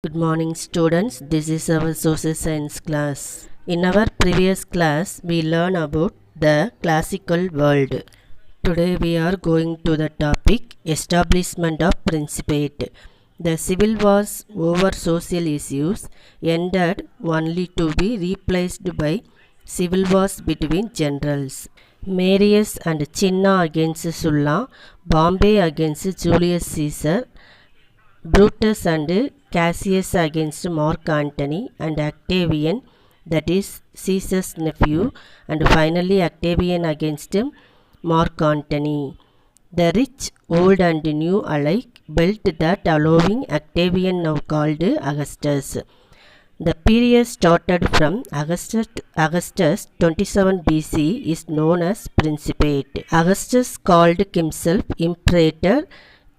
Good morning students, this is our social science class. In our previous class, we learned about the classical world. Today we are going to the topic establishment of Principate. The civil wars over social issues ended only to be replaced by civil wars between generals. Marius and Cinna against Sulla, Bombay against Julius Caesar, Brutus and Cassius against Mark Antony and Octavian, that is Caesar's nephew, and finally Octavian against Mark Antony. The rich, old and new alike built that allowing Octavian, now called Augustus. The period started from Augustus 27 BC is known as Principate. Augustus called himself Imperator,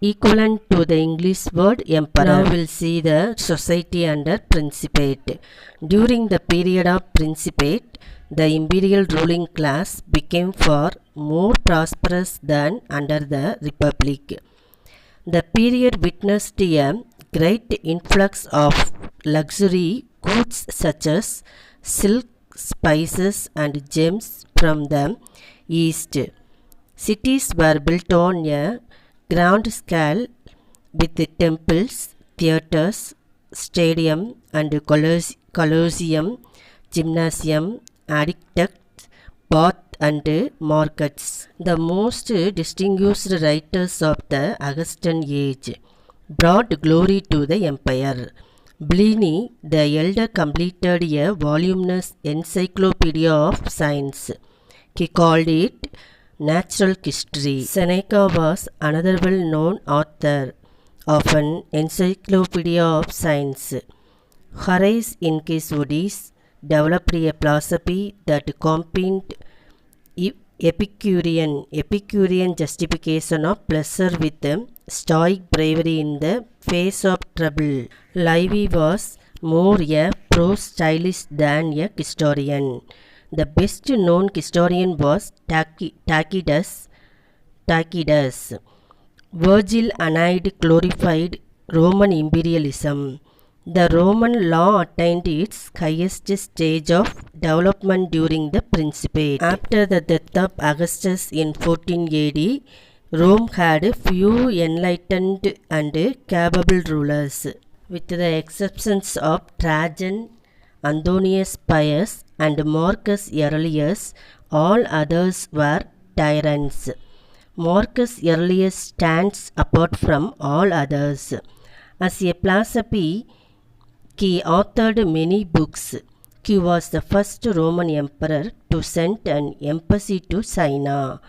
equivalent to the English word emperor. Now we'll see the society under Principate. During the period of Principate, the imperial ruling class became far more prosperous than under the Republic. The period witnessed a great influx of luxury goods such as silk, spices and gems from the east. Cities were built on a grand scale with temples, theatres, stadium and colosseum, gymnasium, aqueducts, bath and markets. The most distinguished writers of the Augustan age brought glory to the empire. Pliny the Elder completed a voluminous encyclopedia of science. He called it Natural History. Seneca was another well-known author of an encyclopedia of science. Horace in his Odes developed a philosophy that combined Epicurean justification of pleasure with stoic bravery in the face of trouble. Livy was more a prose stylist than a historian. The best known historian was Tacitus. Virgil Aeneid glorified Roman imperialism. The Roman law attained its highest stage of development during the Principate. After the death of Augustus in 14 AD, Rome had few enlightened and capable rulers. With the exceptions of Trajan, Antonius Pius and Marcus Aurelius, all others were tyrants. Marcus Aurelius stands apart from all others. As a philosopher, he authored many books. He was the first Roman emperor to send an embassy to China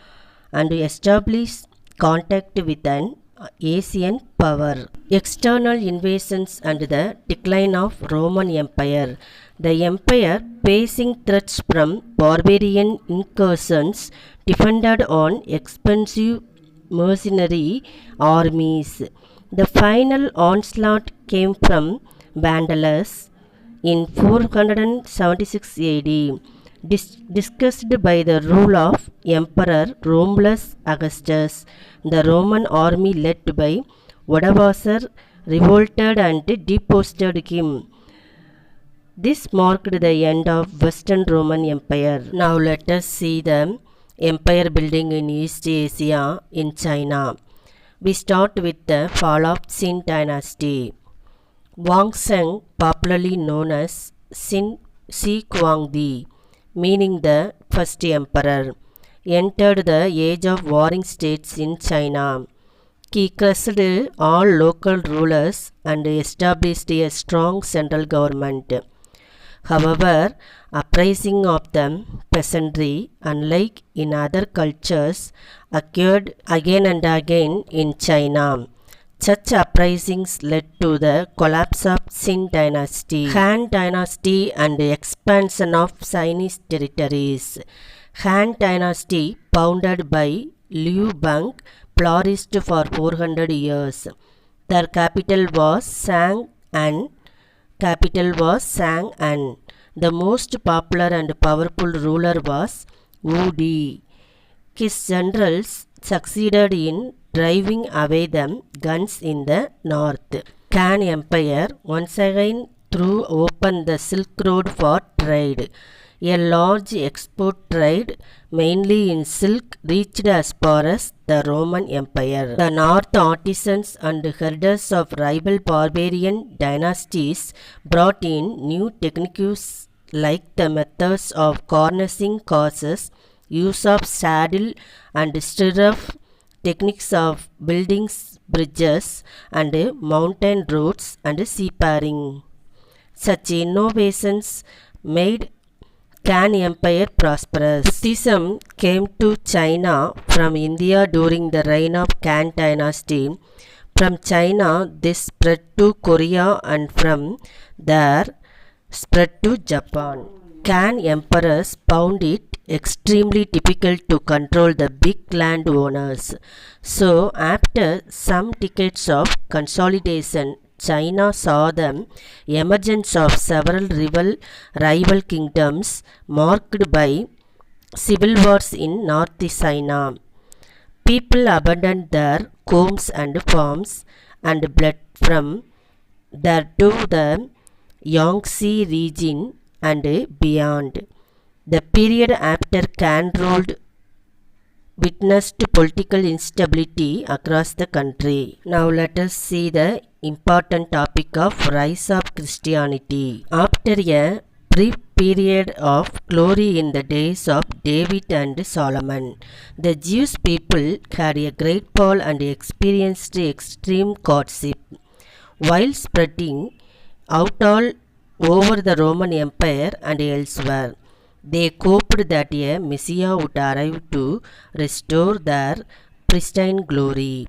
and establish contact with an Asian power. External invasions and the decline of Roman Empire. The empire, facing threats from barbarian incursions, depended on expensive mercenary armies. The final onslaught came from Vandals in 476 AD, discussed by the rule of Emperor Romulus Augustus. The Roman army led by Odovacar revolted and deposed him. This marked the end of Western Roman Empire. Now let us see the empire building in East Asia in China. We start with the fall of Qin dynasty. Wang Sheng, popularly known as Shi Huangdi, meaning the first emperor, entered the age of warring states in China. He crushed all local rulers and established a strong central government. However, uprising of the peasantry, unlike in other cultures, occurred again and again in China. Such uprisings led to the collapse of Qin dynasty, Han dynasty and expansion of Chinese territories. Han dynasty, founded by Liu Bang, flourished for 400 years. Their capital was Chang'an. The most popular and powerful ruler was Wu Di. His generals succeeded in driving away the guns in the north. Can Empire once again threw open the Silk Road for trade. A large export trade, mainly in silk, reached as far as the Roman Empire. The North artisans and herders of rival barbarian dynasties brought in new techniques like the methods of cornicing causes, use of saddle and stirrup, techniques of building bridges and mountain roads and seafaring. Such innovations made Can Empire prosperous. Buddhism came to China from India during the reign of Kan dynasty. From China, this spread to Korea and from there spread to Japan. Kan emperors found it extremely difficult to control the big landowners. So, after some decades of consolidation, China saw the emergence of several rival kingdoms marked by civil wars in North China. People abandoned their homes and farms and fled from there to the Yangtze region and beyond. The period after Kan ruled witnessed political instability across the country. Now let us see the important topic of rise of Christianity. After a brief period of glory in the days of David and Solomon, the Jewish people had a great fall and experienced extreme hardship. While spreading out all over the Roman Empire and elsewhere, they hoped that a Messiah would arrive to restore their pristine glory.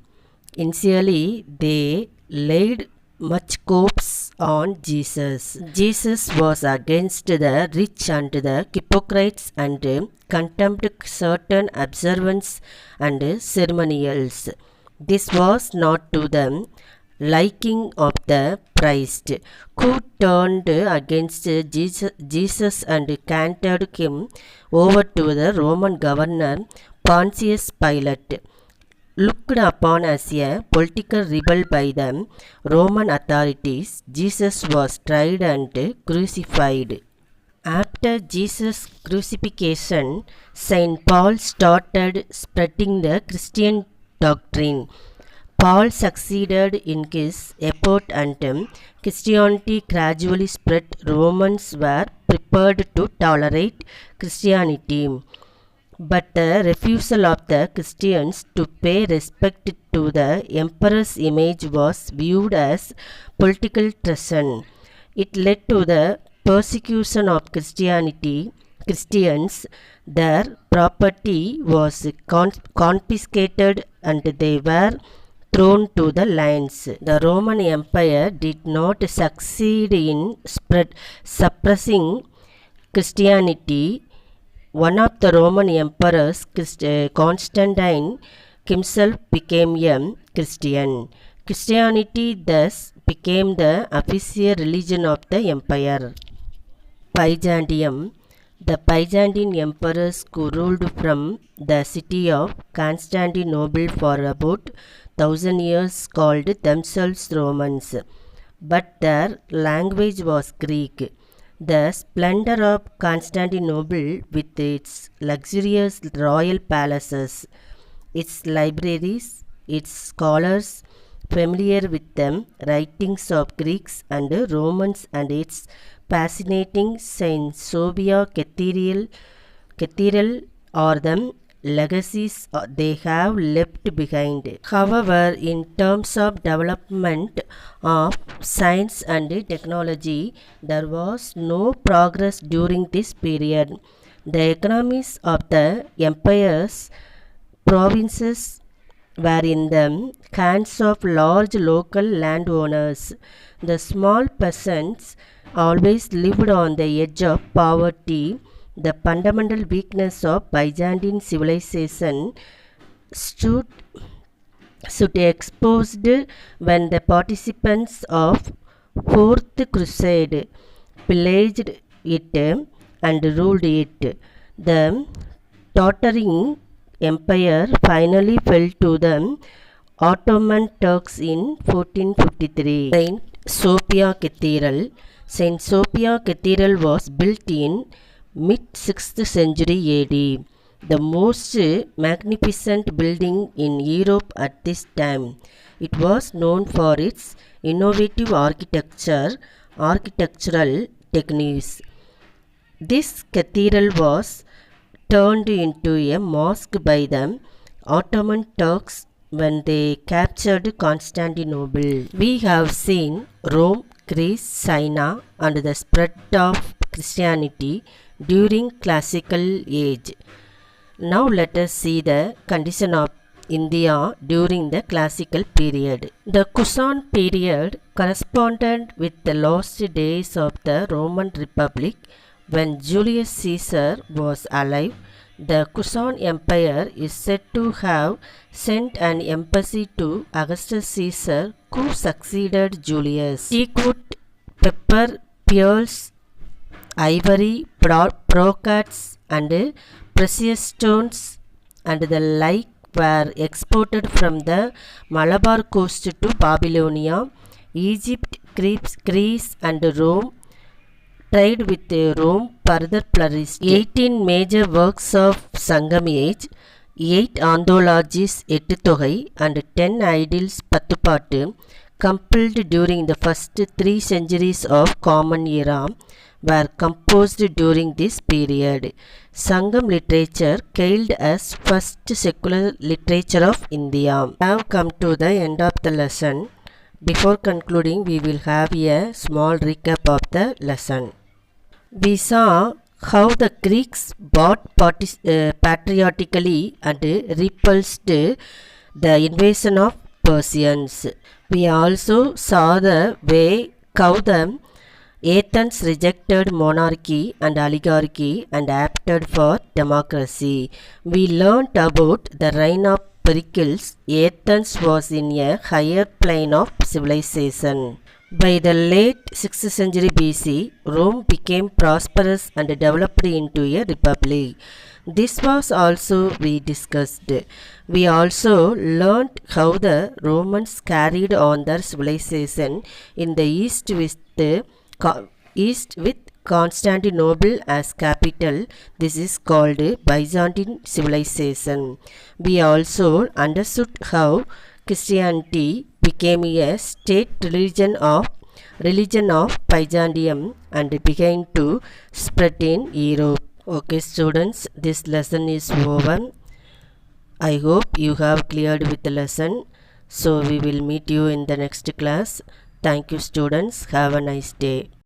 Initially, they laid much hopes on Jesus. Jesus was against the rich and the hypocrites and condemned certain observance and ceremonials. This was not to the liking of the priest, who turned against Jesus and handed him over to the Roman governor Pontius Pilate. Looked upon as a political rebel by the Roman authorities, Jesus was tried and crucified. After Jesus' crucifixion, Saint Paul started spreading the Christian doctrine. Paul succeeded in his effort and Christianity gradually spread. Romans were prepared to tolerate Christianity, but the refusal of the Christians to pay respect to the emperor's image was viewed as political treason. It led to the persecution of Christians. Their property was confiscated and they were thrown to the lions. The Roman Empire did not succeed in suppressing Christianity. One of the Roman emperors, Constantine himself, became a Christian. Christianity thus became the official religion of the empire. Byzantium. The Byzantine emperors who ruled from the city of Constantinople for about 1000 years called themselves Romans, but their language was Greek. The splendor of Constantinople, with its luxurious royal palaces, its libraries, its scholars familiar with the writings of Greeks and Romans, and its fascinating Saint Sophia Cathedral are the legacies they have left behind. However, in terms of development of science and technology, there was no progress during this period. The economies of the empire's provinces were in the hands of large local landowners. The small peasants always lived on the edge of poverty. The fundamental weakness of Byzantine civilization stood exposed when the participants of Fourth Crusade pillaged it and ruled it. The tottering empire finally fell to the Ottoman Turks in 1453. Saint Sophia Cathedral. Saint Sophia Cathedral was built in mid-6th century AD. The most magnificent building in Europe at this time. It was known for its innovative architectural techniques. This cathedral was turned into a mosque by the Ottoman Turks when they captured Constantinople. We have seen Rome, Greece, China, and the spread of Christianity during classical age. Now let us see the condition of India during the classical period. The Kushan period corresponded with the last days of the Roman Republic when Julius Caesar was alive. The Kushan Empire is said to have sent an embassy to Augustus Caesar, who succeeded Julius. Teakwood, pepper, pearls, ivory, brocades, and precious stones and the like were exported from the Malabar coast to Babylonia, Egypt, Greece, and Rome. Trade with Rome further flourished. 18 major works of Sangam age, 8 anthologies Ettogai, and 10 idylls Pathupattu, compiled during the first 3 centuries of Common Era, were composed during this period. Sangam literature hailed as first secular literature of India. We have come to the end of the lesson. Before concluding, we will have a small recap of the lesson. We saw how the Greeks fought patriotically and repulsed the invasion of Persians. We also saw the way how the Athens rejected monarchy and oligarchy and opted for democracy. We learnt about the reign of Pericles. Athens was in a higher plane of civilization. By the late 6th century BC, Rome became prosperous and developed into a republic. This was also we discussed. We also learnt how the Romans carried on their civilization in the east with Constantinople as capital. This is called Byzantine civilization. We also understood how Christianity became a state religion of Byzantium and began to spread in Europe. Okay students, this lesson is over. I hope you have cleared with the lesson. So we will meet you in the next class. Thank you students. Have a nice day.